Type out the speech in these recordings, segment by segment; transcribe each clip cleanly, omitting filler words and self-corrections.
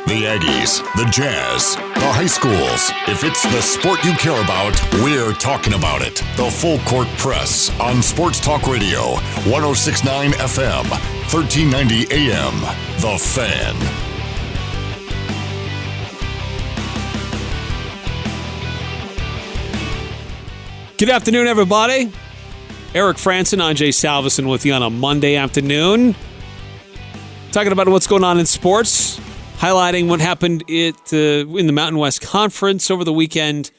The Aggies, the Jazz, the high schools. If it's the sport you care about, we're talking about it. The Full Court Press on Sports Talk Radio, 106.9 FM, 1390 AM. The Fan. Good afternoon, everybody. Eric Frandsen, Ajay, Salvesen with you on a Monday afternoon. Talking about what's going on in sports, highlighting what happened in the Mountain West Conference over the weekend.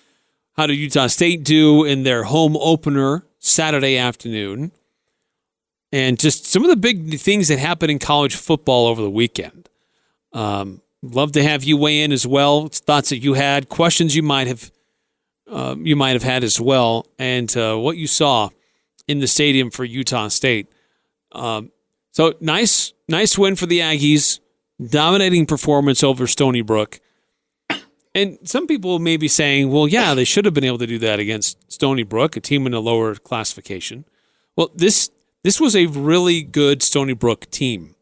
How did Utah State do in their home opener Saturday afternoon? And just some of the big things that happened in college football over the weekend. Love to have you weigh in as well. Thoughts that you had, questions you might have had as well, and what you saw in the stadium for Utah State. So nice win for the Aggies, dominating performance over Stony Brook. And some people may be saying, well, yeah, they should have been able to do that against Stony Brook, a team in a lower classification. Well, this was a really good Stony Brook team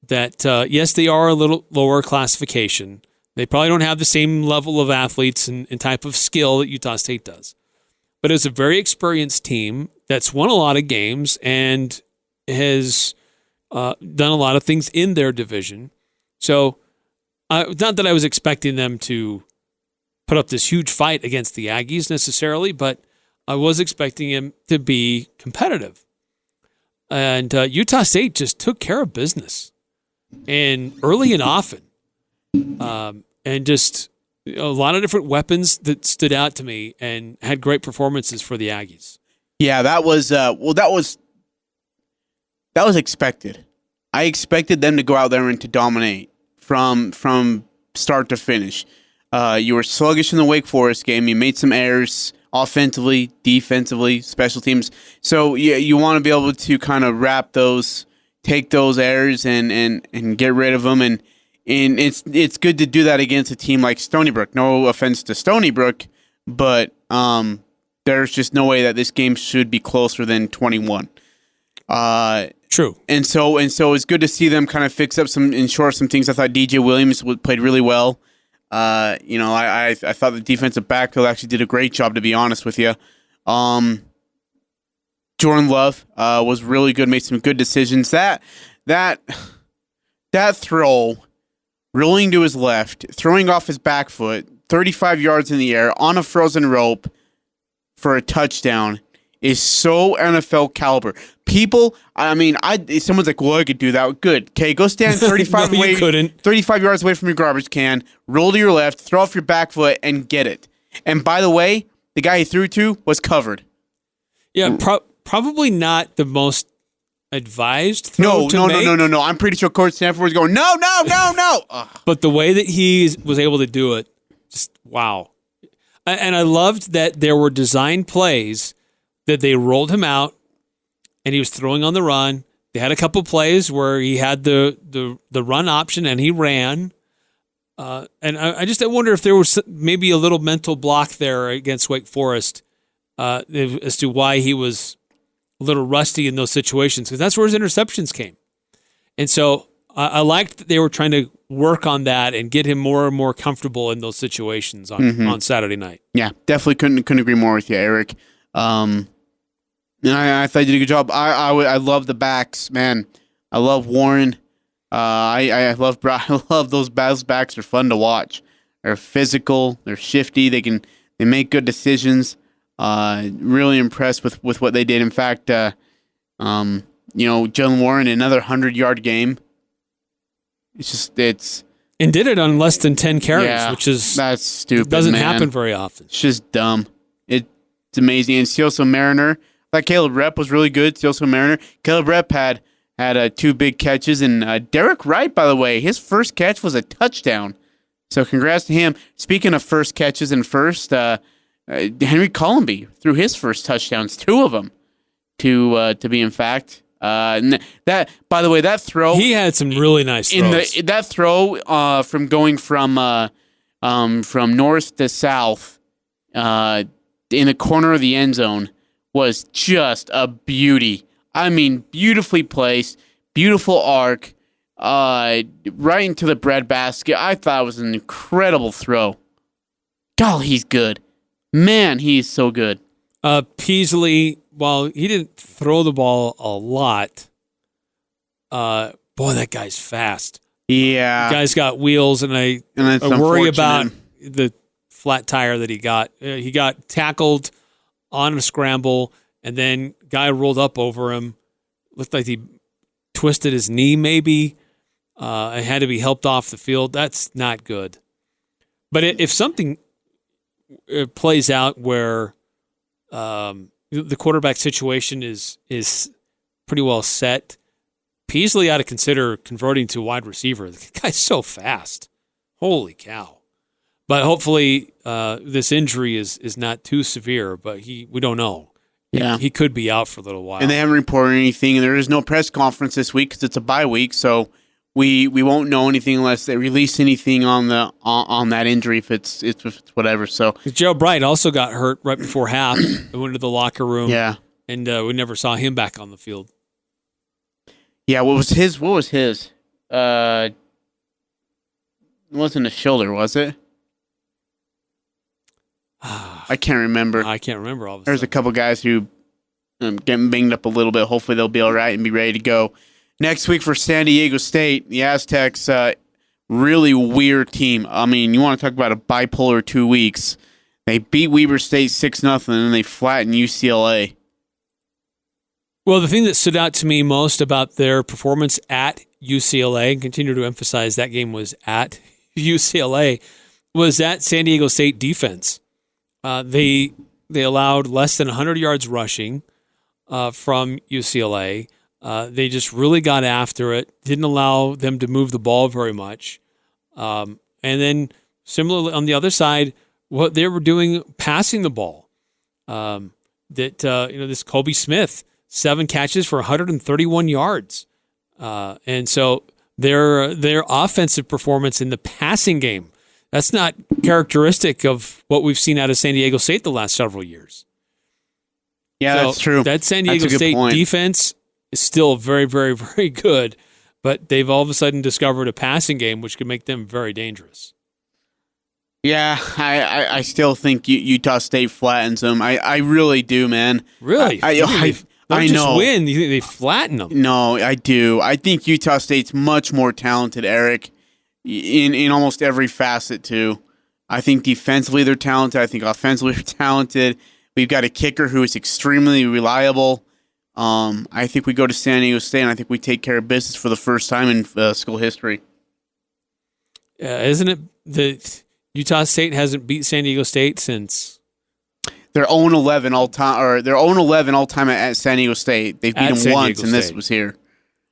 that, yes, they are a little lower classification. They probably don't have the same level of athletes and type of skill that Utah State does. But it's a very experienced team that's won a lot of games and has done a lot of things in their division. So, not that I was expecting them to put up this huge fight against the Aggies necessarily, but I was expecting them to be competitive. And Utah State just took care of business, and early and often. And just a lot of different weapons that stood out to me and had great performances for the Aggies. Yeah, that was expected. I expected them to go out there and to dominate from start to finish. You were sluggish in the Wake Forest game. You made some errors offensively, defensively, special teams. So you want to be able to kind of take those errors and get rid of them. And it's good to do that against a team like Stony Brook. No offense to Stony Brook, but there's just no way that this game should be closer than 21. True. And so it's good to see them kind of fix up and shore some things. I thought DJ Williams played really well. I thought the defensive backfield actually did a great job, to be honest with you. Jordan Love was really good, made some good decisions. That throw, rolling to his left, throwing off his back foot, 35 yards in the air on a frozen rope for a touchdown is so NFL caliber. People, someone's like, well, I could do that. Good. Okay, go stand 35 no, you couldn't. 35 yards away from your garbage can, roll to your left, throw off your back foot, and get it. And by the way, the guy he threw to was covered. Yeah, probably not the most advised throw to make. No. I'm pretty sure Coach Stanford was going, no. Ugh. But the way that he was able to do it, just wow. And I loved that there were design plays that they rolled him out, and he was throwing on the run. They had a couple plays where he had the run option, and he ran. And I wonder if there was maybe a little mental block there against Wake Forest as to why he was a little rusty in those situations, because that's where his interceptions came. And so I liked that they were trying to work on that and get him more and more comfortable in those situations on Saturday night. Yeah, definitely couldn't agree more with you, Eric. And I thought you did a good job. I love the backs, man. I love Warren. I love those backs. They're fun to watch. They're physical. They're shifty. They make good decisions. Really impressed with what they did. In fact, Jalen Warren, another 100-yard game. And did it on less than 10 carries, that's stupid. It doesn't man. happen very often. It's just dumb. It's amazing. And Celso Mariner, I thought Caleb Rep was really good. Celso Mariner. Caleb Rep had 2 big catches, and Derek Wright, by the way, his first catch was a touchdown. So congrats to him. Speaking of first catches and Henry Columby threw his first touchdowns, 2 of them, to be in fact. That, by the way, that throw, he had some really nice throws. That throw from going from north to south in the corner of the end zone was just a beauty. I mean, beautifully placed, beautiful arc. right into the breadbasket. I thought it was an incredible throw. Golly, he's good. Man, he's so good. Peasley, while he didn't throw the ball a lot, boy, that guy's fast. Yeah. The guy's got wheels, and I worry about the flat tire that he got. He got tackled on a scramble, and then guy rolled up over him. Looked like he twisted his knee, maybe. It had to be helped off the field. That's not good. But if something plays out where the quarterback situation is pretty well set, Peasley ought to consider converting to wide receiver. The guy's so fast. Holy cow. But hopefully this injury is not too severe, but we don't know. Yeah. He could be out for a little while. And they haven't reported anything, and there is no press conference this week because it's a bye week, so we won't know anything unless they release anything on that injury if it's whatever. So Joe Bright also got hurt right before half. Went into the locker room. Yeah. And we never saw him back on the field. Yeah, what was his? It wasn't a shoulder, was it? I can't remember. I can't remember all of a There's a sudden. couple guys who getting banged up a little bit. Hopefully they'll be all right and be ready to go. Next week for San Diego State, the Aztecs, really weird team. I mean, you want to talk about a bipolar 2 weeks. They beat Weber State 6-0, and then they flattened UCLA. Well, the thing that stood out to me most about their performance at UCLA, and continue to emphasize that game was at UCLA, was that San Diego State defense. They allowed less than 100 yards rushing from UCLA. They just really got after it, didn't allow them to move the ball very much. And then similarly on the other side, what they were doing passing the ball. This Kobe Smith, 7 catches for 131 yards. And so their offensive performance in the passing game, that's not characteristic of what we've seen out of San Diego State the last several years. Yeah, that's true. That San Diego State defense is still very, very, very good, but they've all of a sudden discovered a passing game which could make them very dangerous. Yeah, I still think Utah State flattens them. I really do, man. Really? I just know. win. You think they flatten them? No, I do. I think Utah State's much more talented, Eric, in almost every facet, too. I think defensively they're talented. I think offensively they're talented. We've got a kicker who is extremely reliable. I think we go to San Diego State, and I think we take care of business for the first time in school history. Isn't it that Utah State hasn't beat San Diego State since... They're 0-11 all time, or they're 0-11 all time at San Diego State. They've beat them once, and this was here.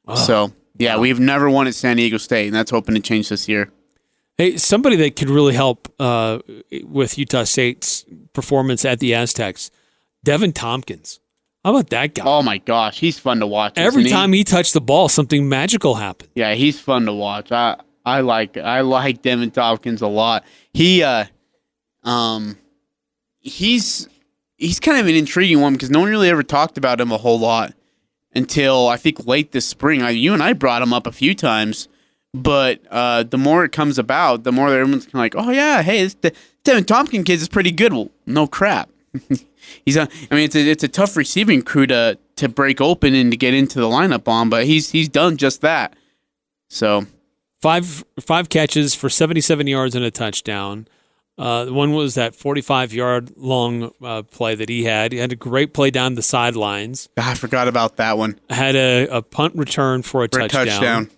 Oh. So, yeah, we've never won at San Diego State, and that's hoping to change this year. Hey, somebody that could really help with Utah State's performance at the Aztecs, Devin Tompkins. How about that guy? Oh, my gosh. He's fun to watch. Every time he touched the ball, something magical happened. Yeah, he's fun to watch. I like Devin Tompkins a lot. He's kind of an intriguing one because no one really ever talked about him a whole lot until I think late this spring. You and I brought him up a few times, but the more it comes about, the more everyone's kind of like, oh yeah, hey, this Devin Tompkins kid is pretty good. Well, no crap. It's a tough receiving crew to break open and to get into the lineup on, but he's done just that. So five catches for 77 yards and a touchdown. One was that 45-yard long play that he had. He had a great play down the sidelines. I forgot about that one. Had a punt return for a touchdown.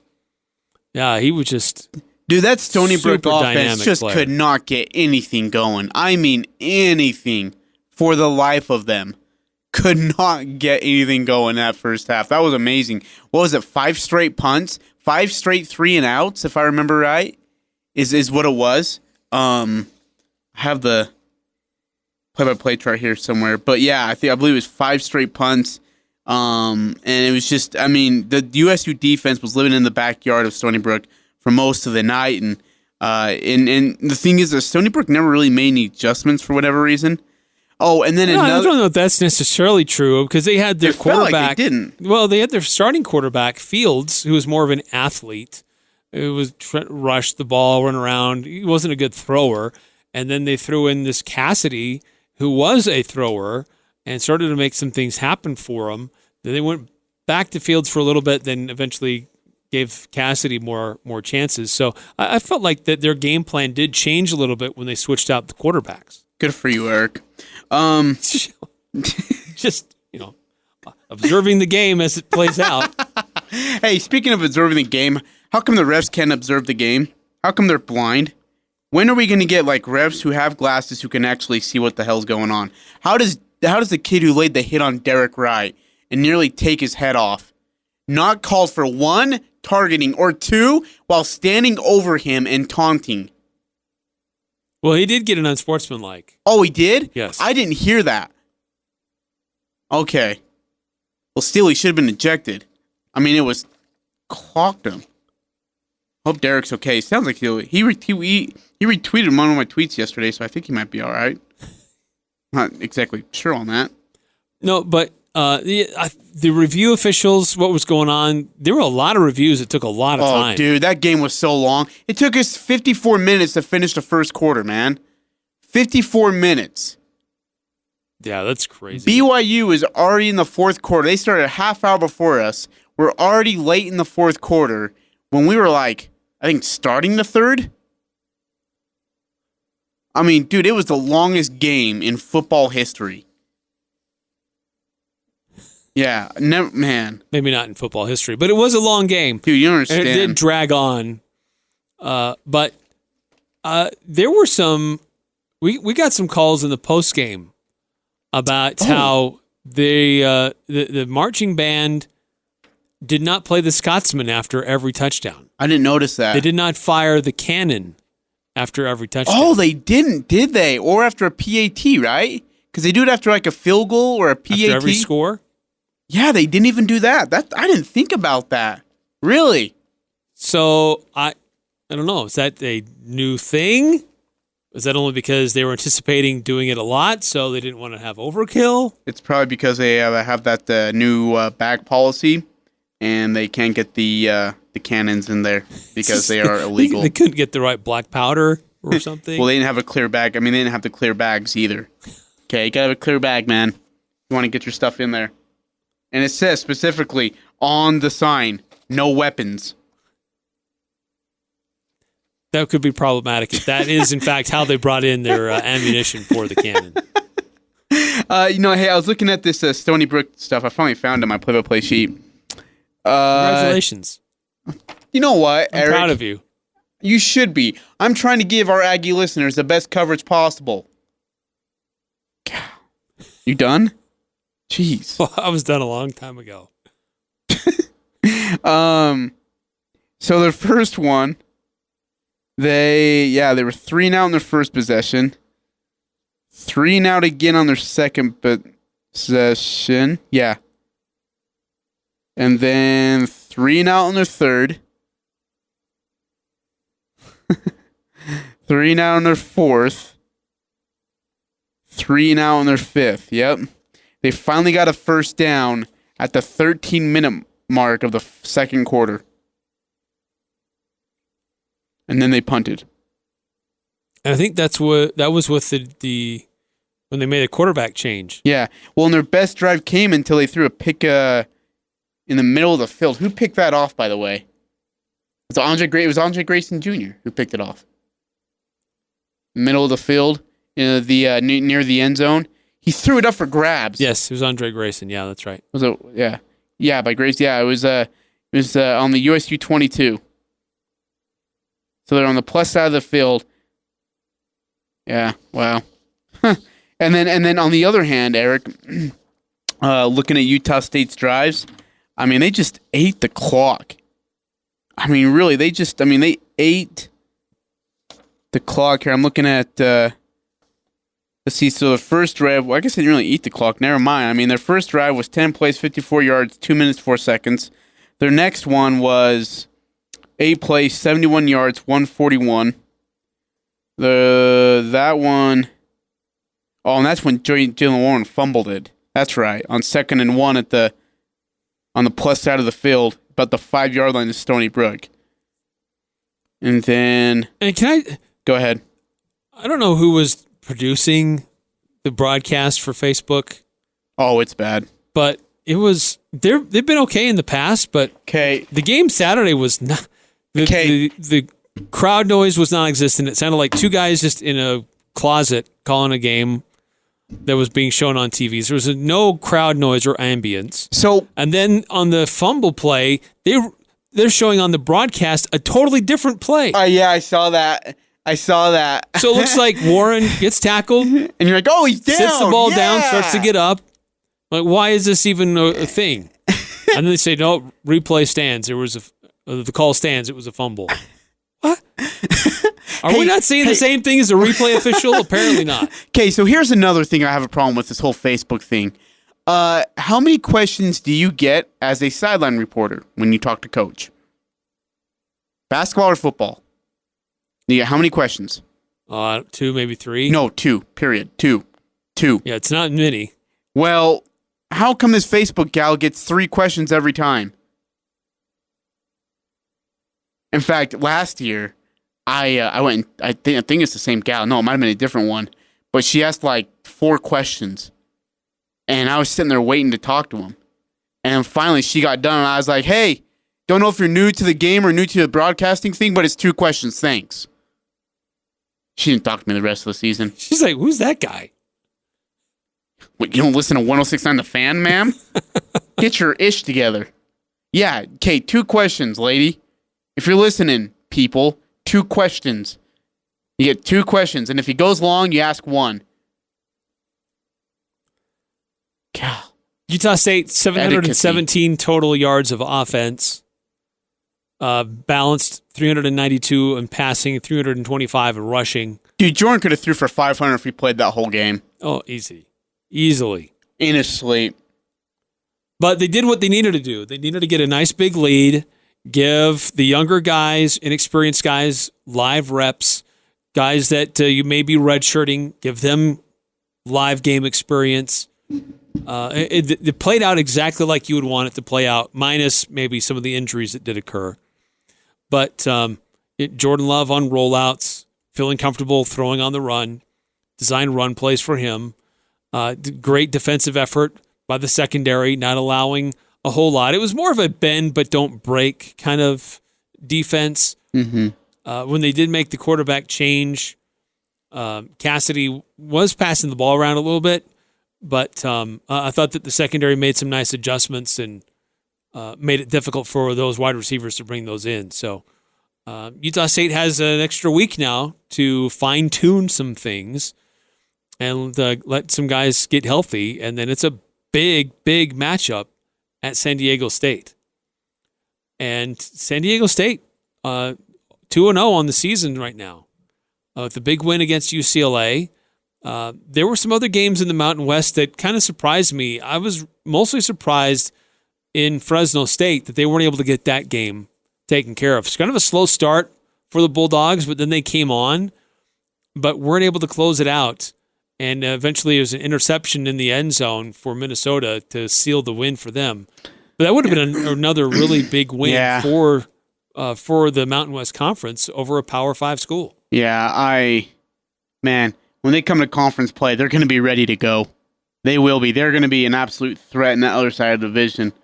Yeah, he was just... Dude, that Stony Brook offense just player. Could not get anything going. I mean, anything for the life of them. Could not get anything going that first half. That was amazing. What was it, 5 straight punts? 5 straight 3-and-outs, if I remember right, is what it was. I have the play-by-play chart here somewhere. But yeah, I believe it was 5 straight punts. And it was just, the USU defense was living in the backyard of Stony Brook for most of the night. And the thing is that Stony Brook never really made any adjustments for whatever reason. Oh, and then No, I another. don't know if that's necessarily true because they had their It felt like quarterback. they didn't. Well, they had their starting quarterback, Fields, who was more of an athlete. It was rush the ball, run around. He wasn't a good thrower. And then they threw in this Cassidy, who was a thrower, and started to make some things happen for him. Then they went back to Fields for a little bit, then eventually gave Cassidy more chances. So I felt like that their game plan did change a little bit when they switched out the quarterbacks. Good for you, Eric. Just, observing the game as it plays out. Hey, speaking of observing the game, how come the refs can't observe the game? How come they're blind? When are we going to get like refs who have glasses who can actually see what the hell's going on? How does the kid who laid the hit on Derek Wright and nearly take his head off not called for 1, targeting, or 2, while standing over him and taunting? Well, he did get an unsportsmanlike. Oh, he did? Yes. I didn't hear that. Okay. Well, still, he should have been ejected. I mean, it was clocked him. Hope Derek's okay. Sounds like he retweeted one of my tweets yesterday, so I think he might be all right. Not exactly sure on that. No, but the review officials, what was going on, there were a lot of reviews. It took a lot of time. Oh, dude, that game was so long. It took us 54 minutes to finish the first quarter, man. 54 minutes. Yeah, that's crazy. BYU is already in the fourth quarter. They started a half hour before us. We're already late in the fourth quarter when we were like, I think, starting the third. I mean, dude, it was the longest game in football history. Yeah, never, man. Maybe not in football history, but it was a long game. Dude, you don't understand. And it did drag on. But there were some, we got some calls in the post game about how the marching band did not play the Scotsman after every touchdown. I didn't notice that. They did not fire the cannon after every touchdown. Oh, they didn't, did they? Or after a PAT, right? Because they do it after like a field goal or a PAT. After every score? Yeah, they didn't even do that. I didn't think about that. Really? So I don't know. Is that a new thing? Is that only because they were anticipating doing it a lot, so they didn't want to have overkill? It's probably because they have that new bag policy, and they can't get the cannons in there because they are illegal. They couldn't get the right black powder or something. Well, they didn't have a clear bag. I mean, they didn't have the clear bags either. Okay, you gotta have a clear bag, man. You want to get your stuff in there. And it says specifically on the sign, no weapons. That could be problematic if that is, in fact, how they brought in their ammunition for the cannon. Hey, I was looking at this Stony Brook stuff. I finally found it on my play-by-play sheet. Congratulations. You know what, I'm Eric? proud of you. You should be. I'm trying to give our Aggie listeners the best coverage possible. You done? Jeez. Well, I was done a long time ago. So their first one, they were 3 and out in their first possession. 3 and out again on their second possession. Yeah. And then 3 and out on their third. 3 and out on their fourth. 3 and out on their fifth. Yep. They finally got a first down at the 13-minute mark of the second quarter. And then they punted. And I think that was with the when they made a quarterback change. Yeah. Well, and their best drive came until they threw a pick in the middle of the field. Who picked that off, by the way? It was Andre Grayson Jr. who picked it off. Middle of the field, near the end zone. He threw it up for grabs. Yes, it was Andre Grayson. Yeah, that's right. Was it? Yeah, by Grace. Yeah, it was on the USU 22. So they're on the plus side of the field. Yeah. Wow. And then on the other hand, Eric, looking at Utah State's drives, I mean, they just ate the clock. I mean, really, they ate the clock here. I'm looking at, let's see, so the first drive, well, I guess they didn't really eat the clock. Never mind. I mean, their first drive was 10 plays, 54 yards, 2 minutes, 4 seconds. Their next one was 8 plays, 71 yards, 141. That one, Oh, and that's when Jalen Warren fumbled it. That's right. On 2nd and 1 on the plus side of the field, about the 5-yard line of Stony Brook. And then... And can I... Go ahead. I don't know who was producing the broadcast for Facebook. Oh, it's bad. But it was... They've been okay in the past, but... Okay. The game Saturday was not... The crowd noise was non-existent. It sounded like two guys just in a closet calling a game that was being shown on TVs. There was no crowd noise or ambience. And then on the fumble play, they're showing on the broadcast a totally different play. Yeah, I saw that. So it looks like Warren gets tackled. And you're like, oh, he's down. Sits the ball down, starts to get up. Like, why is this even a thing? And then they say, no, replay stands. The call stands. It was a fumble. What? Are we not seeing the same thing as a replay official? Apparently not. Okay, so here's another thing I have a problem with this whole Facebook thing. How many questions do you get as a sideline reporter when you talk to coach? Basketball or football? Yeah, how many questions? 2, maybe 3. No, 2, period. 2. Yeah, it's not many. Well, how come this Facebook gal gets 3 questions every time? In fact, last year, I went. I think it's the same gal. No, it might have been a different one. But she asked like 4 questions, and I was sitting there waiting to talk to him. And finally, she got done, and I was like, "Hey, don't know if you're new to the game or new to the broadcasting thing, but it's 2 questions. Thanks." She didn't talk to me the rest of the season. She's like, "Who's that guy?" What, you don't listen to 106.9 The Fan, ma'am? Get your ish together. Yeah, okay, 2 questions, lady. If you're listening, people, 2 questions. You get 2 questions, and if he goes long, you ask 1. God. Utah State, 717 total yards of offense. Balanced 392 in passing, 325 in rushing. Dude, Jordan could have threw for 500 if he played that whole game. Oh, easily. In his sleep. But they did what they needed to do. They needed to get a nice big lead, give the younger guys, inexperienced guys, live reps, guys that you may be redshirting, give them live game experience. It played out exactly like you would want it to play out, minus maybe some of the injuries that did occur. But Jordan Love on rollouts, feeling comfortable throwing on the run, designed run plays for him. Great defensive effort by the secondary, not allowing a whole lot. It was more of a bend but don't break kind of defense. Mm-hmm. When they did make the quarterback change, Cassidy was passing the ball around a little bit, but I thought that the secondary made some nice adjustments and made it difficult for those wide receivers to bring those in. So Utah State has an extra week now to fine-tune some things and let some guys get healthy, and then it's a big matchup at San Diego State. And San Diego State, 2-0 on the season right now. With the big win against UCLA. There were some other games in the Mountain West that kind of surprised me. I was mostly surprised in Fresno State that they weren't able to get that game taken care of. It's kind of a slow start for the Bulldogs, but then they came on, but weren't able to close it out. And eventually it was an interception in the end zone for Minnesota to seal the win for them. But that would have been another really big win for the Mountain West Conference over a Power 5 school. Yeah, when they come to conference play, they're going to be ready to go. They will be. They're going to be an absolute threat in that other side of the division.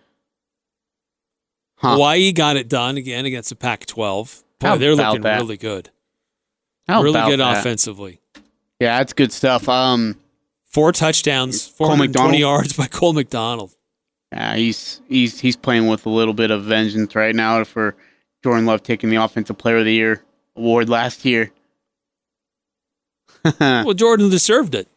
Hawaii got it done again against the Pac-12. Boy, they're looking really good. Really good offensively. Yeah, that's good stuff. 4 touchdowns, 420 yards by Cole McDonald. Yeah, he's playing with a little bit of vengeance right now for Jordan Love taking the Offensive Player of the Year award last year. Well, Jordan deserved it.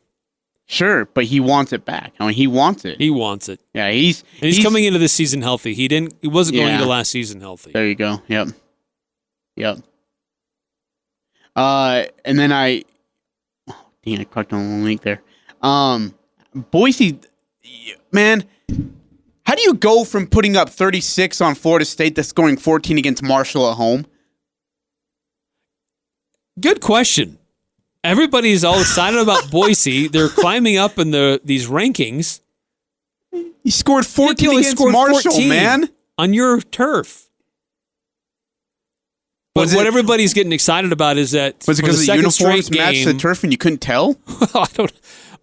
Sure, but he wants it back. I mean, he wants it. He wants it. Yeah, he's coming into this season healthy. He wasn't going into last season healthy. There you go. Yep. And then I clicked on the link there. Boise, man, how do you go from putting up 36 on Florida State to scoring 14 against Marshall at home? Good question. Everybody's all excited about Boise. They're climbing up in these rankings. You scored 14 only against scored Marshall, 14 man. on your turf. But what everybody's getting excited about is that was it because the uniforms matched the turf and you couldn't tell? I don't.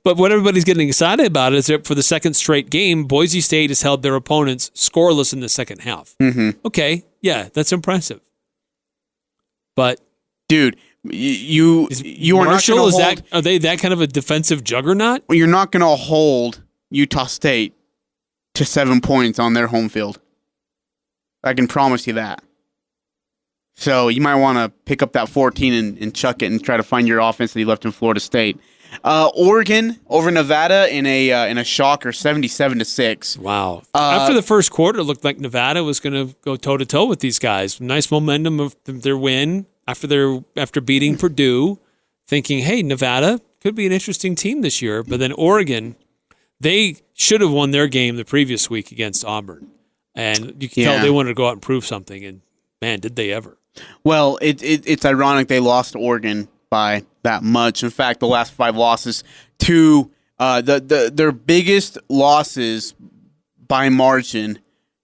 But what everybody's getting excited about is that for the second straight game, Boise State has held their opponents scoreless in the second half. Mm-hmm. Okay, yeah, that's impressive. But dude, you are Marshall, not going to hold. Are they that kind of a defensive juggernaut? You're not going to hold Utah State to 7 points on their home field. I can promise you that. So you might want to pick up that 14 and chuck it and try to find your offense that you left in Florida State. Oregon over Nevada in a shocker, 77-6. Wow! After the first quarter, it looked like Nevada was going to go toe to toe with these guys. Nice momentum of their win after beating Purdue. Thinking, hey, Nevada could be an interesting team this year. But then Oregon, they should have won their game the previous week against Auburn, and you can tell they wanted to go out and prove something. And man, did they ever! Well, it's ironic they lost to Oregon by that much. In fact, the last 5 losses to their biggest losses by margin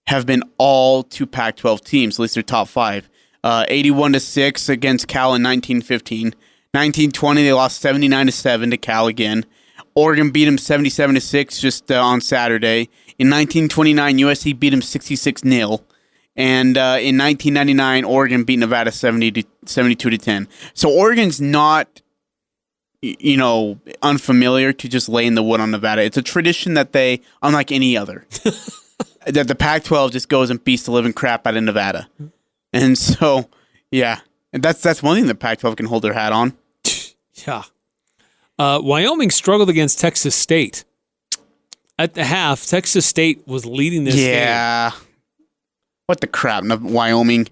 have been all to Pac-12 teams, at least their top 5. 81-6 against Cal in 1915. 1920, they lost 79-7 to Cal again. Oregon beat them 77-6 just on Saturday. In 1929, USC beat them 66-0. And in 1999, Oregon beat Nevada 72-10. So Oregon's not, unfamiliar to just laying the wood on Nevada. It's a tradition that they, unlike any other, that the Pac-12 just goes and beats the living crap out of Nevada. And so, yeah, and that's one thing the Pac-12 can hold their hat on. Yeah. Wyoming struggled against Texas State. At the half, Texas State was leading this game. Yeah. What the crap, Wyoming?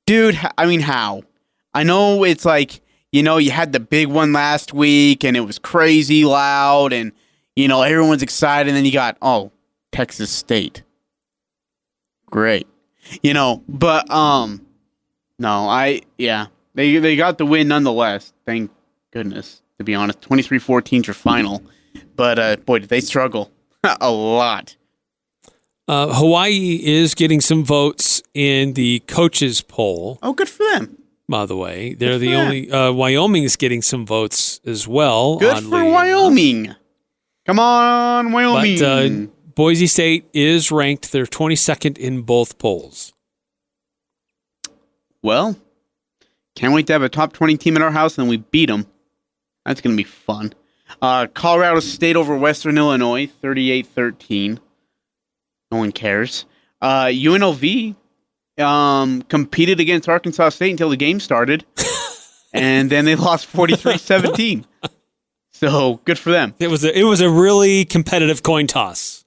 Dude, I mean, how? I know it's like, you had the big one last week, and it was crazy loud, and, everyone's excited, and then you got, Texas State. Great. But, no, they got the win nonetheless. Thank goodness, to be honest. 23-14 is your final. But, boy, did they struggle a lot. Hawaii is getting some votes in the coaches poll. Oh, good for them. By the way, they're the only. Wyoming is getting some votes as well. Good for Wyoming. Come on, Wyoming. But Boise State is ranked. They're 22nd in both polls. Well, can't wait to have a top 20 team in our house and we beat them. That's going to be fun. Colorado State over Western Illinois, 38-13. No one cares. UNLV competed against Arkansas State until the game started, and then they lost 43-17. So good for them. It was a really competitive coin toss.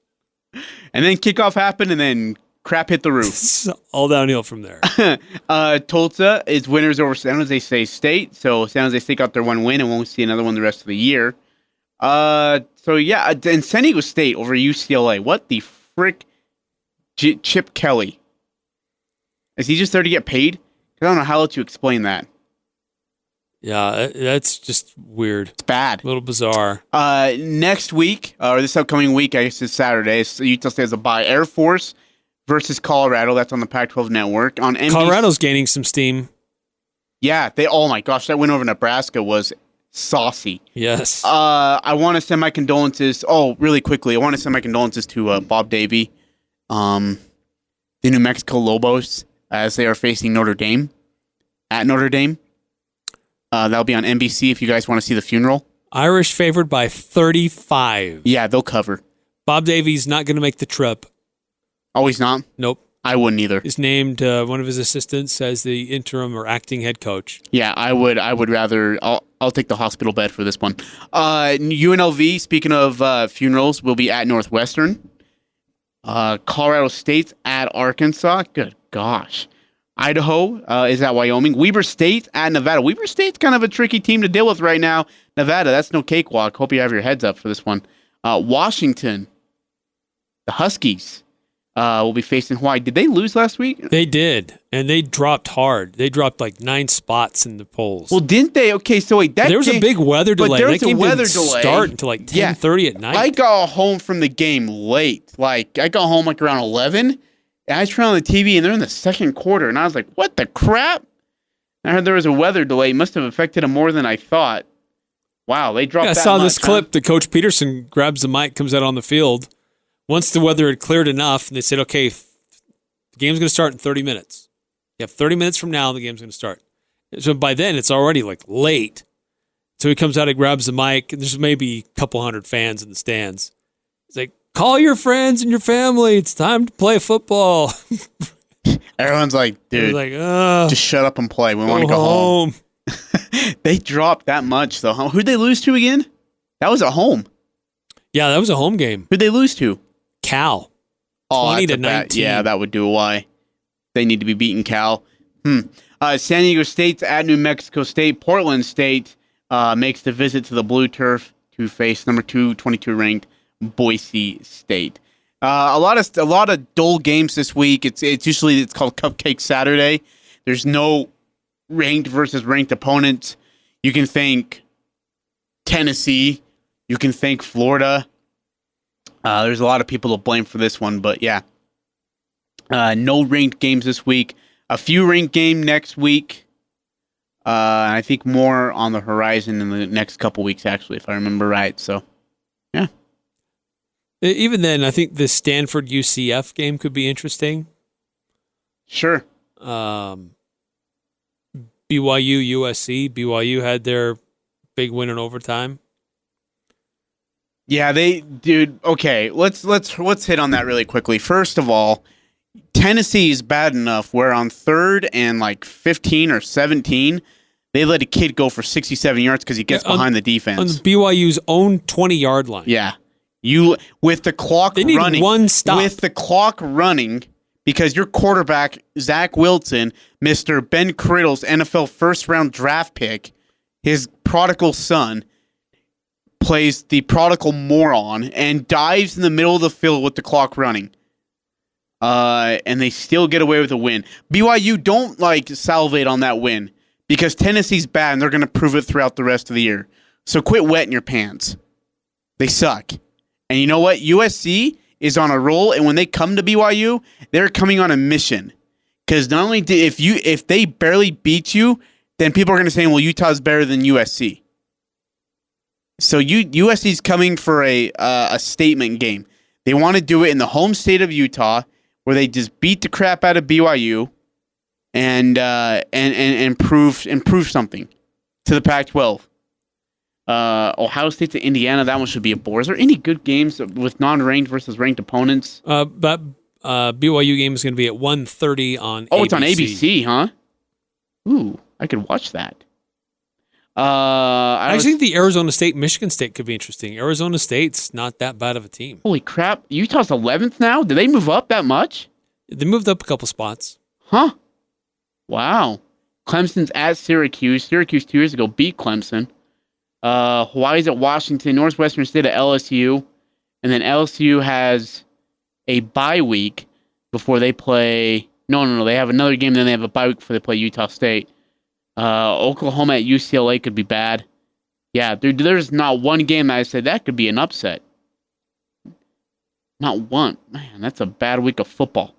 And then kickoff happened, and then crap hit the roof. It's all downhill from there. Tulsa is winners over San Jose State. So San Jose State got their one win and won't see another one the rest of the year. And San Diego State over UCLA. What the frick? Chip Kelly. Is he just there to get paid? I don't know how to explain that. Yeah, that's just weird. It's bad. A little bizarre. Next week, or this upcoming week, I guess it's Saturday, Utah State has a bye. Air Force versus Colorado. That's on the Pac-12 network. On NBC. Colorado's gaining some steam. Yeah, oh my gosh, that win over Nebraska was saucy. Yes. I want to send my condolences. Oh, really quickly, I want to send my condolences to Bob Davie. The New Mexico Lobos as they are facing Notre Dame at Notre Dame. That'll be on NBC if you guys want to see the funeral. Irish favored by 35. Yeah, they'll cover. Bob Davie's not going to make the trip. Oh, he's not? Nope. I wouldn't either. He's named one of his assistants as the interim or acting head coach. Yeah, I would rather. I'll take the hospital bed for this one. UNLV, speaking of funerals, will be at Northwestern. Colorado State's at Arkansas. Good gosh. Idaho is at Wyoming. Weber State at Nevada. Weber State's kind of a tricky team to deal with right now. Nevada, that's no cakewalk. Hope you have your heads up for this one. Washington, the Huskies, will be facing Hawaii. Did they lose last week? They did, and they dropped hard. They dropped like 9 spots in the polls. Well, didn't they? Okay, so wait, there was a big weather delay. But there was that game a weather didn't delay. Start until like 10:30 at night. I got home from the game late. Like I got home like around 11, and I turned on the TV, and they're in the second quarter, and I was like, "What the crap?" And I heard there was a weather delay. It must have affected them more than I thought. Wow, they dropped. I that saw much, this clip that Coach Peterson grabs the mic, comes out on the field. Once the weather had cleared enough, and they said, "Okay, the game's going to start in 30 minutes. You have 30 minutes from now, and the game's going to start." So by then, it's already like late. So he comes out, he grabs the mic, and there's maybe a couple hundred fans in the stands. He's like, "Call your friends and your family. It's time to play football." Everyone's like, "Dude, like, just shut up and play. We want to go home." They dropped that much, though. Who'd they lose to again? That was at home. Yeah, that was a home game. Who'd they lose to? Cal. Oh, 20-19. Yeah, that would do why. They need to be beating Cal. San Diego State's at New Mexico State. Portland State makes the visit to the blue turf to face number 22 ranked Boise State. A lot of dull games this week. It's called Cupcake Saturday. There's no ranked versus ranked opponents. You can thank Tennessee. You can thank Florida. There's a lot of people to blame for this one, but yeah. No ranked games this week. A few ranked game next week. I think more on the horizon in the next couple weeks, actually, if I remember right. So, yeah. Even then, I think the Stanford UCF game could be interesting. Sure. BYU USC. BYU had their big win in overtime. Yeah, okay, let's hit on that really quickly. First of all, Tennessee is bad enough where on 3rd and like 15 or 17, they let a kid go for 67 yards because he gets behind the defense. On BYU's own 20-yard line. Yeah. With the clock they need running. One stop. With the clock running, because your quarterback, Zach Wilson, Mr. Ben Criddle's NFL first-round draft pick, his prodigal son, plays the prodigal moron and dives in the middle of the field with the clock running. And they still get away with a win. BYU don't salivate on that win because Tennessee's bad and they're going to prove it throughout the rest of the year. So quit wetting your pants. They suck. And you know what? USC is on a roll, and when they come to BYU, they're coming on a mission. Because not only if they barely beat you, then people are going to say, well, Utah's better than USC. So USC's coming for a statement game. They want to do it in the home state of Utah, where they just beat the crap out of BYU and prove something to the Pac-12. Ohio State to Indiana, that one should be a bore. Is there any good games with non-ranked versus ranked opponents? That BYU game is going to be at 1:30 on ABC. Oh, it's on ABC, huh? Ooh, I could watch that. I think the Arizona State-Michigan State could be interesting. Arizona State's not that bad of a team. Holy crap. Utah's 11th now? Did they move up that much? They moved up a couple spots. Huh. Wow. Clemson's at Syracuse. Syracuse 2 years ago beat Clemson. Hawaii's at Washington. Northwestern State at LSU. And then LSU has a bye week before they play... No. They have another game, then they have a bye week before they play Utah State. Oklahoma at UCLA could be bad. Yeah, there's not one game that I said that could be an upset. Not one. Man, that's a bad week of football.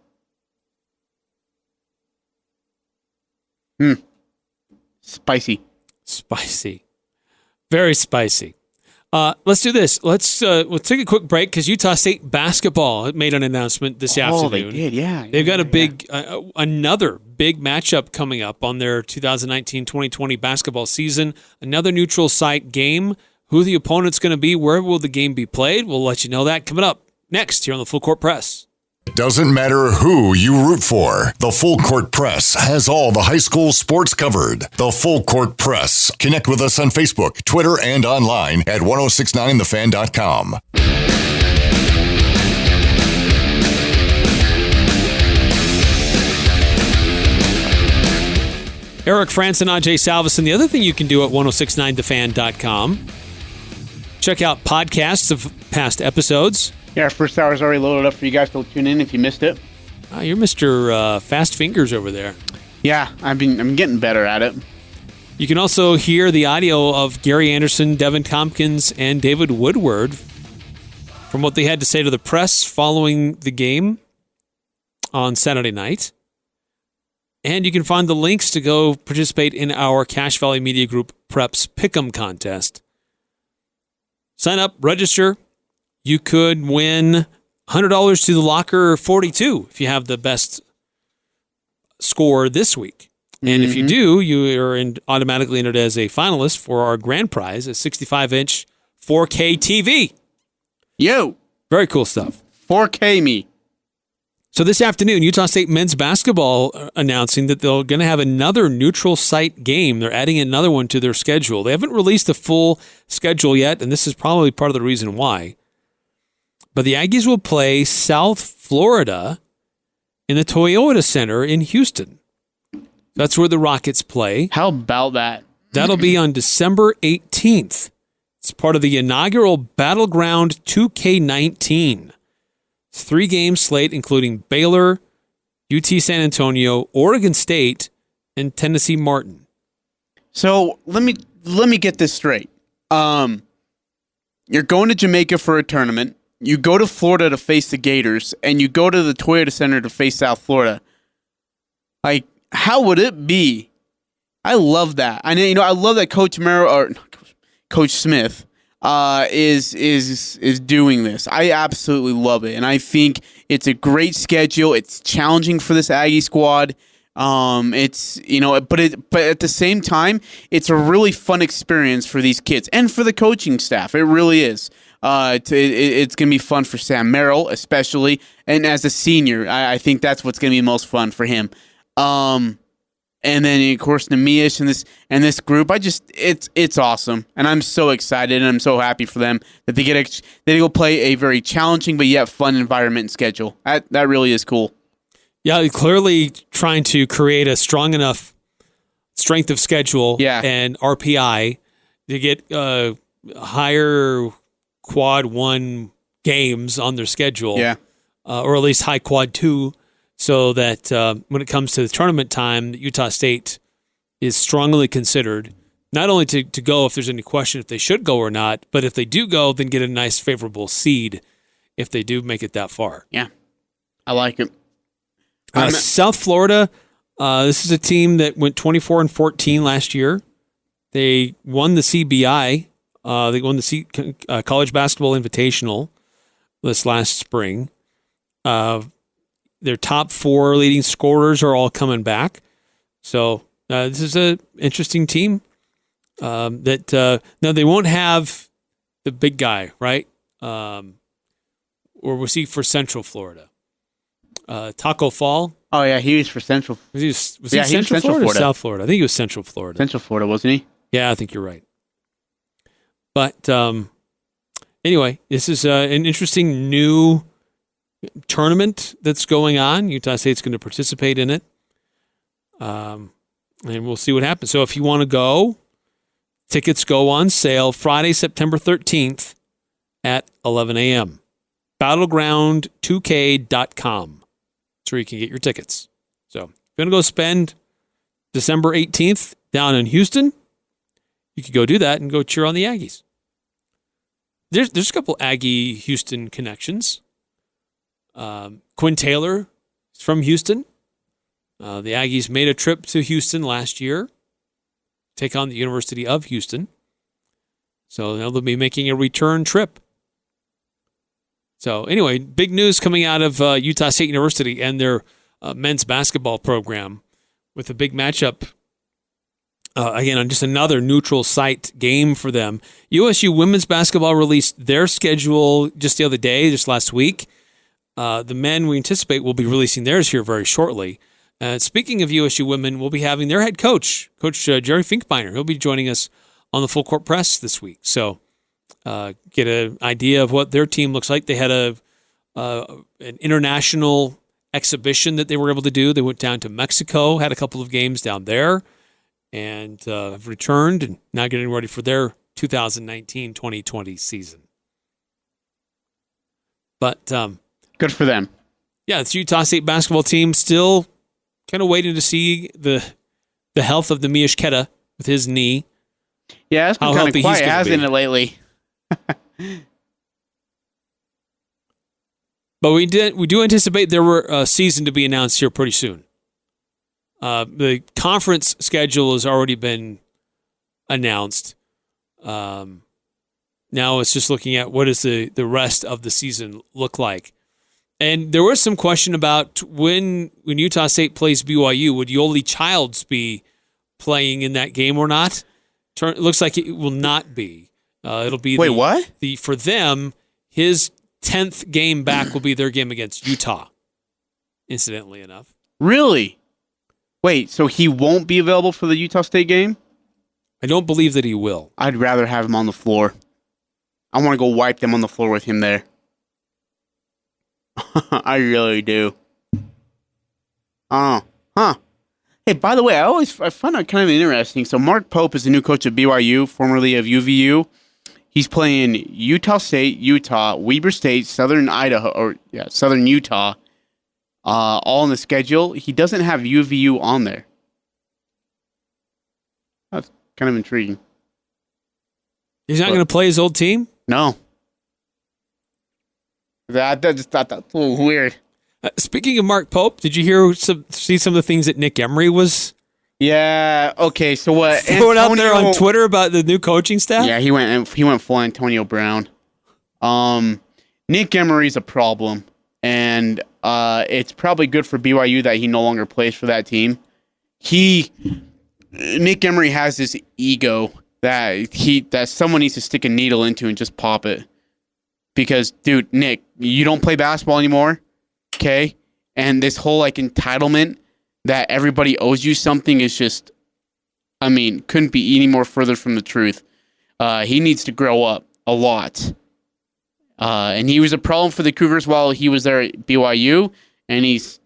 Spicy. Very spicy. Let's do this. We'll take a quick break because Utah State basketball made an announcement this afternoon. Oh, they did, yeah. They've got another big matchup coming up on their 2019-2020 basketball season. Another neutral site game. Who the opponent's going to be, where will the game be played? We'll let you know that coming up next here on the Full Court Press. It doesn't matter who you root for. The Full Court Press has all the high school sports covered. The Full Court Press. Connect with us on Facebook, Twitter, and online at 1069thefan.com. Eric Frandsen, Ajay Salvesen. The other thing you can do at 1069thefan.com, check out podcasts of past episodes. Yeah, our first hour is already loaded up for you guys to tune in if you missed it. You're Mr. Fast Fingers over there. Yeah, I'm getting better at it. You can also hear the audio of Gary Anderson, Devin Tompkins, and David Woodward from what they had to say to the press following the game on Saturday night. And you can find the links to go participate in our Cache Valley Media Group Preps Pick'em contest. Sign up, register. You could win $100 to the Locker 42 if you have the best score this week. And if you do, you are automatically entered as a finalist for our grand prize, a 65-inch 4K TV. Yo! Very cool stuff. 4K me. So this afternoon, Utah State men's basketball announcing that they're going to have another neutral site game. They're adding another one to their schedule. They haven't released a full schedule yet, and this is probably part of the reason why. But the Aggies will play South Florida in the Toyota Center in Houston. That's where the Rockets play. How about that? That'll be on December 18th. It's part of the inaugural Battleground 2K19. It's 3-game slate, including Baylor, UT San Antonio, Oregon State, and Tennessee Martin. So let me get this straight. You're going to Jamaica for a tournament. You go to Florida to face the Gators, and you go to the Toyota Center to face South Florida. Like, how would it be? I love that. I love that Coach Smith is doing this. I absolutely love it, and I think it's a great schedule. It's challenging for this Aggie squad. But at the same time, it's a really fun experience for these kids and for the coaching staff. It really is. It's going to be fun for Sam Merrill, especially, and as a senior, I think that's what's going to be most fun for him. And then of course Nemias and this group, it's awesome, and I'm so excited and I'm so happy for them that they go play a very challenging but yet fun environment and schedule. That really is cool. Yeah, clearly trying to create a strong enough strength of schedule and RPI to get higher quad 1 games on their schedule, or at least high quad 2. So that when it comes to the tournament time, Utah State is strongly considered, not only to go if there's any question if they should go or not, but if they do go, then get a nice favorable seed if they do make it that far. Yeah, I like it. South Florida, this is a team that went 24-14 last year. They won the CBI. They won the College Basketball Invitational this last spring. Their top 4 leading scorers are all coming back. So this is an interesting team. Now they won't have the big guy, right? Or was he for Central Florida? Taco Fall. Oh yeah, he was for Central. Was he Central Florida or South Florida? I think he was Central Florida. Central Florida, wasn't he? Yeah, I think you're right. But anyway, this is an interesting new tournament that's going on. Utah State's going to participate in it. And we'll see what happens. So if you want to go, tickets go on sale Friday, September 13th at 11 a.m. Battleground2k.com. That's where you can get your tickets. So if you're going to go spend December 18th down in Houston, you could go do that and go cheer on the Aggies. There's a couple Aggie-Houston connections. Quinn Taylor is from Houston. The Aggies made a trip to Houston last year, take on the University of Houston. So now they'll be making a return trip. So anyway, big news coming out of Utah State University and their men's basketball program with a big matchup. Again, on just another neutral site game for them. USU women's basketball released their schedule just the other day, just last week. The men, we anticipate, will be releasing theirs here very shortly. Speaking of USU women, we'll be having their head coach, Coach Jerry Finkbeiner. He'll be joining us on the Full Court Press this week. So get an idea of what their team looks like. They had an international exhibition that they were able to do. They went down to Mexico, had a couple of games down there, and have returned and now getting ready for their 2019-2020 season. But Good for them. yeah, it's Utah State basketball team still kind of waiting to see the health of the Miyashketa with his knee. Yeah, it's been How kind healthy of he's quiet, gonna hasn't be. it, lately? But we do anticipate there were a season to be announced here pretty soon. The conference schedule has already been announced. Now it's just looking at what does the rest of the season look like. And there was some question about when Utah State plays BYU, would Yoli Childs be playing in that game or not? It looks like it will not be. It'll be what? For them, his 10th game back will be their game against Utah, incidentally enough. Really? Wait, so he won't be available for the Utah State game? I don't believe that he will. I'd rather have him on the floor. I want to go wipe them on the floor with him there. I really do. Oh, huh. Hey, by the way, I find that kind of interesting. So Mark Pope is the new coach of BYU, formerly of UVU. He's playing Utah State, Utah, Weber State, Southern Utah, all on the schedule. He doesn't have UVU on there. That's kind of intriguing. He's not going to play his old team? No. I just thought that's a little weird. Speaking of Mark Pope, did you see some of the things that Nick Emery was Yeah. Okay. So what? throwing out there on Twitter about the new coaching staff? Yeah, he went full Antonio Brown. Nick Emery's a problem, and it's probably good for BYU that he no longer plays for that team. Nick Emery has this ego that someone needs to stick a needle into and just pop it. Because, dude, Nick, you don't play basketball anymore, okay? And this whole entitlement that everybody owes you something is just, couldn't be any more further from the truth. He needs to grow up a lot. And he was a problem for the Cougars while he was there at BYU, and he's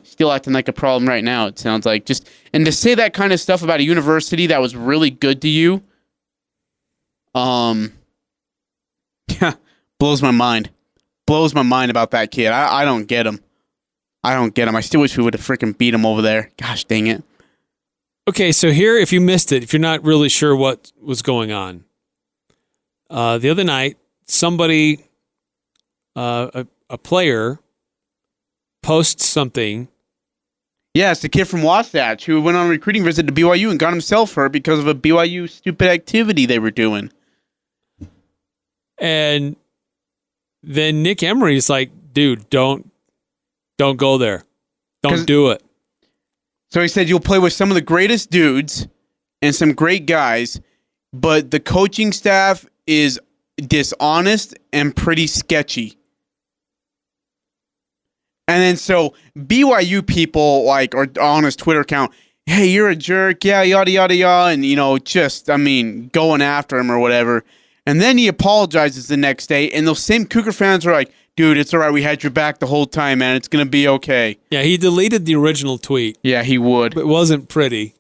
still acting like a problem right now, it sounds like. And to say that kind of stuff about a university that was really good to you, yeah, blows my mind. Blows my mind about that kid. I don't get him. I still wish we would have freaking beat him over there. Gosh dang it. Okay, so here, if you missed it, if you're not really sure what was going on, the other night, somebody, a player, posts something. Yeah, it's the kid from Wasatch who went on a recruiting visit to BYU and got himself hurt because of a BYU stupid activity they were doing. And then Nick Emery's like, dude, don't go there. Don't do it. So he said, you'll play with some of the greatest dudes and some great guys, but the coaching staff is dishonest and pretty sketchy. And then so BYU people are on his Twitter account, hey, you're a jerk, yeah, yada, yada, yada, and, going after him or whatever. And then he apologizes the next day, and those same Cougar fans are like, dude, it's all right, we had your back the whole time, man, it's going to be okay. Yeah, he deleted the original tweet. Yeah, he would. But it wasn't pretty.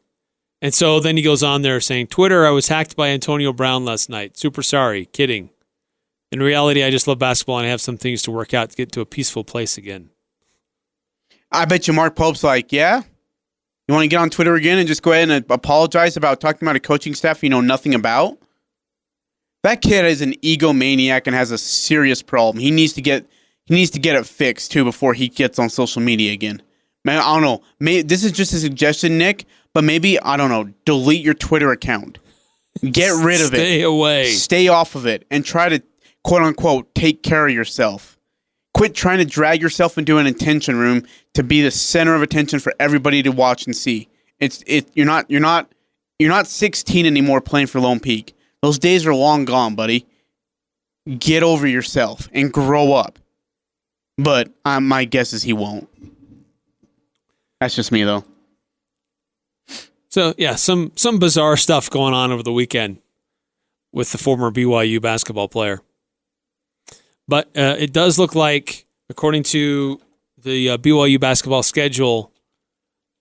And so then he goes on there saying, Twitter, I was hacked by Antonio Brown last night. Super sorry. Kidding. In reality, I just love basketball and I have some things to work out to get to a peaceful place again. I bet you Mark Pope's like, yeah? You want to get on Twitter again and just go ahead and apologize about talking about a coaching staff you know nothing about? That kid is an egomaniac and has a serious problem. He needs to get it fixed too before he gets on social media again. Man, I don't know. This is just a suggestion, Nick, but maybe, I don't know, delete your Twitter account. Get rid of it. Stay away. Stay off of it and try to, quote unquote, take care of yourself. Quit trying to drag yourself into an attention room to be the center of attention for everybody to watch and see. You're not 16 anymore playing for Lone Peak. Those days are long gone, buddy. Get over yourself and grow up. But my guess is he won't. That's just me, though. So, yeah, some bizarre stuff going on over the weekend with the former BYU basketball player. But it does look like, according to the BYU basketball schedule,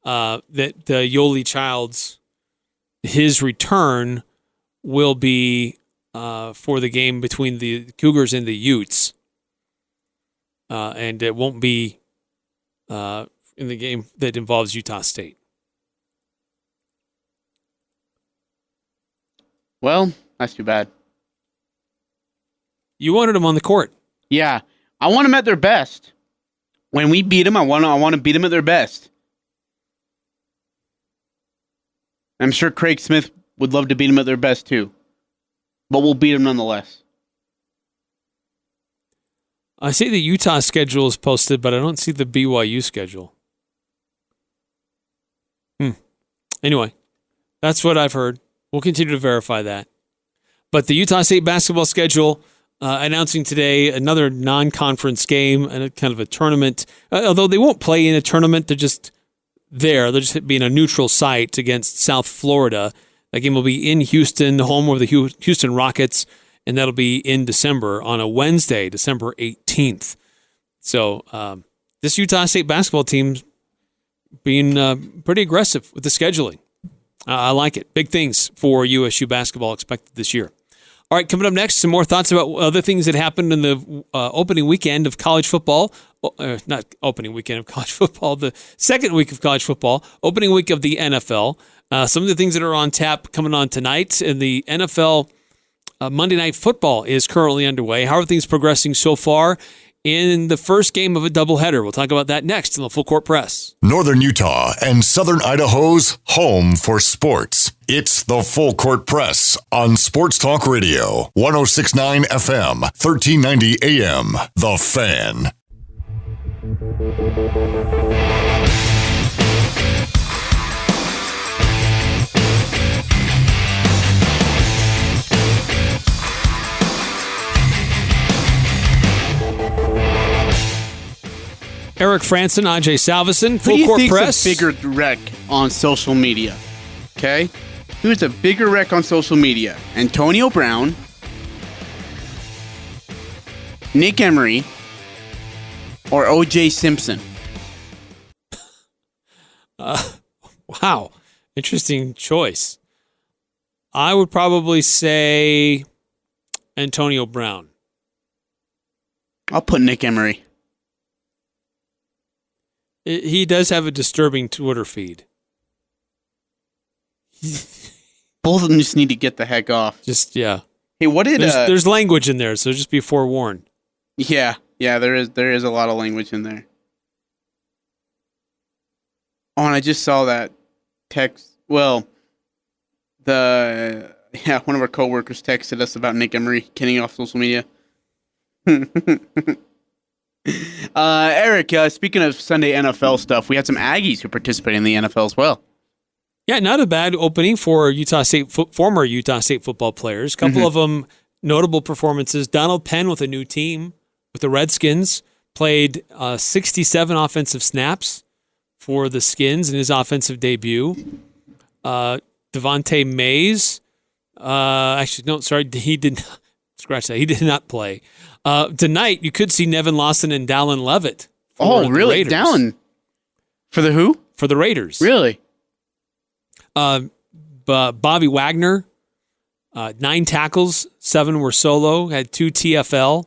that Yoli Childs, his return will be for the game between the Cougars and the Utes. and it won't be in the game that involves Utah State. Well, that's too bad. You wanted them on the court. Yeah, I want them at their best. When we beat them, I want to beat them at their best. I'm sure Craig Smith would love to beat them at their best too, but we'll beat them nonetheless. I see the Utah schedule is posted, but I don't see the BYU schedule. Anyway, that's what I've heard. We'll continue to verify that. But the Utah State basketball schedule announcing today another non-conference game and a kind of a tournament. Although they won't play in a tournament, they're just there. They'll just be in a neutral site against South Florida. That game will be in Houston, the home of the Houston Rockets, and that'll be in December on a Wednesday, December 18th. So this Utah State basketball team's being pretty aggressive with the scheduling. I like it. Big things for USU basketball expected this year. All right, coming up next, some more thoughts about other things that happened in the opening weekend of college football. Not opening weekend of college football, the second week of college football, opening week of the NFL. Some of the things that are on tap coming on tonight. And the NFL Monday Night Football is currently underway. How are things progressing so far in the first game of a doubleheader? We'll talk about that next in the Full Court Press. Northern Utah and Southern Idaho's home for sports. It's the Full Court Press on Sports Talk Radio, 106.9 FM, 1390 AM. The Fan. Eric Frandsen, Ajay Salvesen, Full Full Court Press. Press. Who's a bigger wreck on social media? Okay? Who's a bigger wreck on social media? Antonio Brown, Nick Emery, or O.J. Simpson? Wow. Interesting choice. I would probably say Antonio Brown. I'll put Nick Emery. He does have a disturbing Twitter feed. Both of them just need to get the heck off. Just, yeah. Hey, what did... There's language in there, so just be forewarned. Yeah, there is a lot of language in there. Oh, and I just saw that text. Well, one of our coworkers texted us about Nick Emery getting off social media. Eric, speaking of Sunday NFL stuff, we had some Aggies who participated in the NFL as well. Yeah, not a bad opening for former Utah State football players. A couple of them notable performances. Donald Penn with a new team with the Redskins played 67 offensive snaps for the Skins in his offensive debut. Devontae Mays, he did not. Scratch that. He did not play. Tonight, you could see Nevin Lawson and Dallin Levitt. Oh, really? Dallin? For the who? For the Raiders. Really? Bobby Wagner, 9 tackles, 7 were solo, had 2 TFL,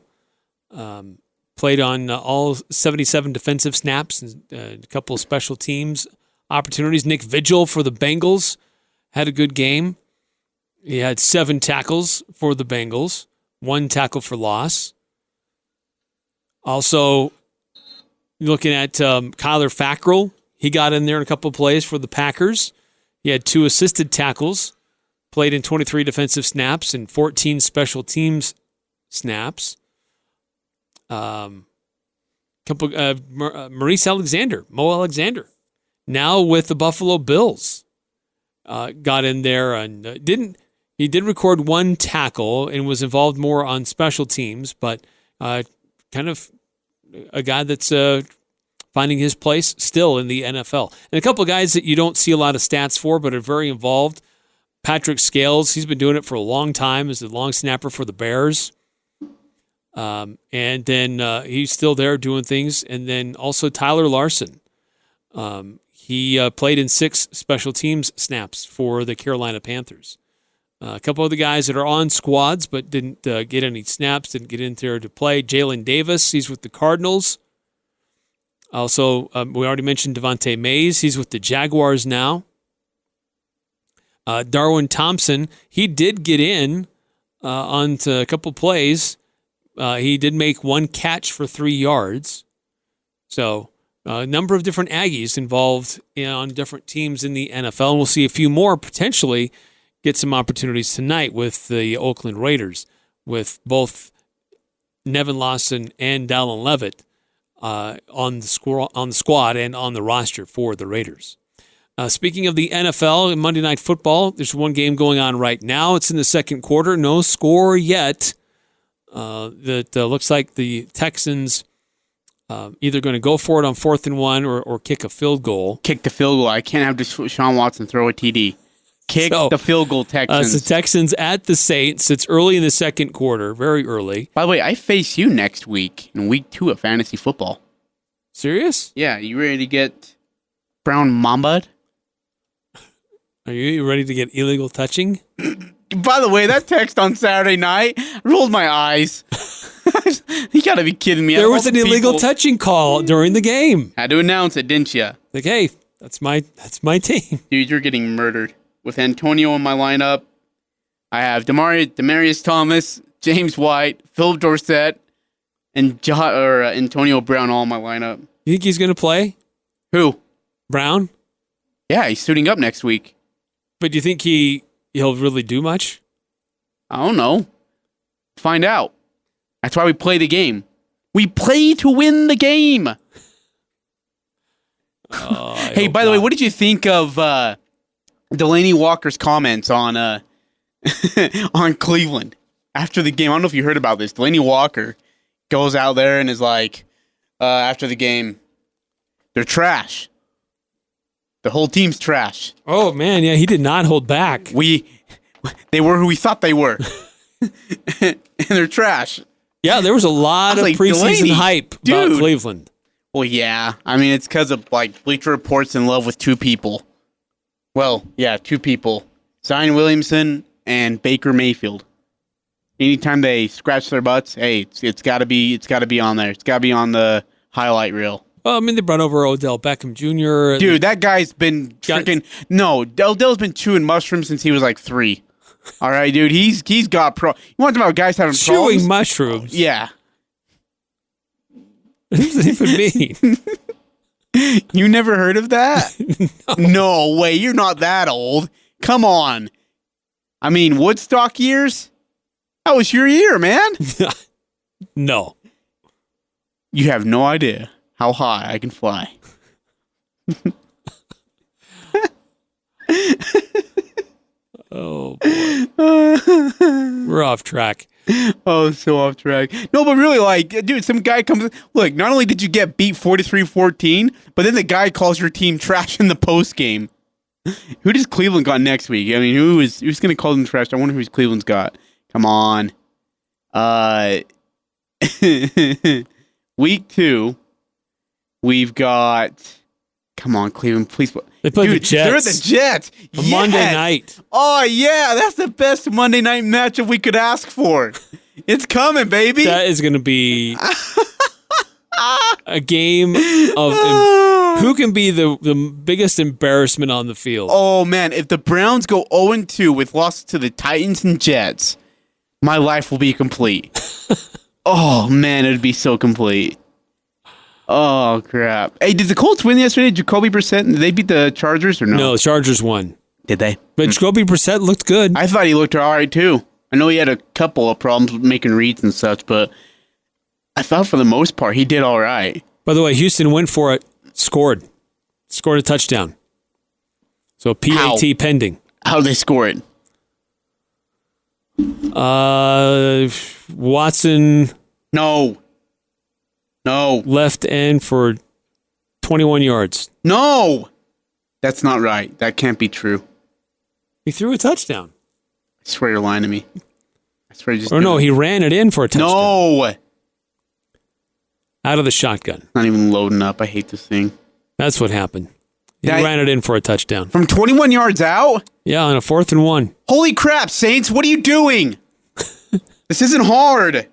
played on all 77 defensive snaps and a couple of special teams opportunities. Nick Vigil for the Bengals had a good game. He had 7 tackles for the Bengals, 1 tackle for loss. Also, looking at Kyler Fackrell, he got in there in a couple of plays for the Packers. He had 2 assisted tackles, played in 23 defensive snaps and 14 special teams snaps. Maurice Alexander, Mo Alexander, now with the Buffalo Bills, got in there and He did record 1 tackle and was involved more on special teams, but kind of a guy that's finding his place still in the NFL. And a couple of guys that you don't see a lot of stats for, but are very involved. Patrick Scales, he's been doing it for a long time as a long snapper for the Bears. And then he's still there doing things. And then also Tyler Larson. He played in 6 special teams snaps for the Carolina Panthers. A couple of the guys that are on squads but didn't get any snaps, didn't get in there to play. Jalen Davis, he's with the Cardinals. Also, we already mentioned Devontae Mays. He's with the Jaguars now. Darwin Thompson, he did get in onto a couple plays. He did make one catch for 3 yards. So a number of different Aggies involved on different teams in the NFL. And we'll see a few more potentially get some opportunities tonight with the Oakland Raiders, with both Nevin Lawson and Dallin Levitt on the squad and on the roster for the Raiders. Speaking of the NFL, Monday Night Football, there's one game going on right now. It's in the second quarter. No score yet. That looks like the Texans either going to go for it on 4th and 1 or kick a field goal. Kick the field goal. I can't have Deshaun Watson throw a TD. Kick the field goal, Texans. The Texans at the Saints. It's early in the second quarter, very early. By the way, I face you next week in week 2 of fantasy football. Serious? Yeah, you ready to get Brown Mamba'd? Are you ready to get illegal touching? By the way, that text on Saturday night rolled my eyes. You got to be kidding me. There was an illegal touching call during the game. Had to announce it, didn't you? Like, hey, that's my team. Dude, you're getting murdered. With Antonio in my lineup, I have Demarius Thomas, James White, Philip Dorsett, and Antonio Brown all in my lineup. You think he's going to play? Who? Brown? Yeah, he's suiting up next week. But do you think he'll really do much? I don't know. Find out. That's why we play the game. We play to win the game. Hey, by the way, what did you think of Delaney Walker's comments on on Cleveland after the game? I don't know if you heard about this. Delaney Walker goes out there and is like, after the game, they're trash. The whole team's trash. Oh, man, yeah, he did not hold back. They were who we thought they were. And they're trash. Yeah, there was a lot of preseason Delaney, hype about Cleveland. Well, yeah. I mean, it's because of, Bleacher Report's in love with 2 people. Well, yeah, 2 people. Zion Williamson and Baker Mayfield. Anytime they scratch their butts, hey, it's got to be on there. It's got to be on the highlight reel. Well, I mean, they brought over Odell Beckham Jr. Dude, that guy's been freaking... No, Odell's been chewing mushrooms since he was 3. All right, dude, he's got You want to talk about guys having problems? Chewing mushrooms? Yeah. What does that even mean? You never heard of that? No way, you're not that old. Come on. I mean, Woodstock years? That was your year, man. No. You have no idea how high I can fly. Oh, boy. We're off track. Oh, so off track. No, but really, dude, some guy comes... Look, not only did you get beat 43-14, but then the guy calls your team trash in the post game. Who does Cleveland got next week? I mean, who's going to call them trash? I wonder who's Cleveland's got. Come on. Week 2, we've got... Come on, Cleveland, please. They play the Jets. They're the Jets. Yes. Monday night. Oh, yeah. That's the best Monday night matchup we could ask for. It's coming, baby. That is going to be a game of who can be the biggest embarrassment on the field. Oh, man. If the Browns go 0-2 with losses to the Titans and Jets, my life will be complete. Oh, man. It would be so complete. Oh, crap. Hey, did the Colts win yesterday? Jacoby Brissett, did they beat the Chargers or no? No, the Chargers won. Did they? But Jacoby Brissett looked good. I thought he looked all right, too. I know he had a couple of problems with making reads and such, but I thought for the most part he did all right. By the way, Houston went for it, scored a touchdown. So PAT pending. How did they score it? Watson... No. Left end for 21 yards. No. That's not right. That can't be true. He threw a touchdown. I swear you're lying to me. I swear you just... Or no, he ran it in for a touchdown. No. Out of the shotgun. Not even loading up. I hate this thing. That's what happened. He ran it in for a touchdown. From 21 yards out? Yeah, on a 4th and 1. Holy crap, Saints, what are you doing? This isn't hard.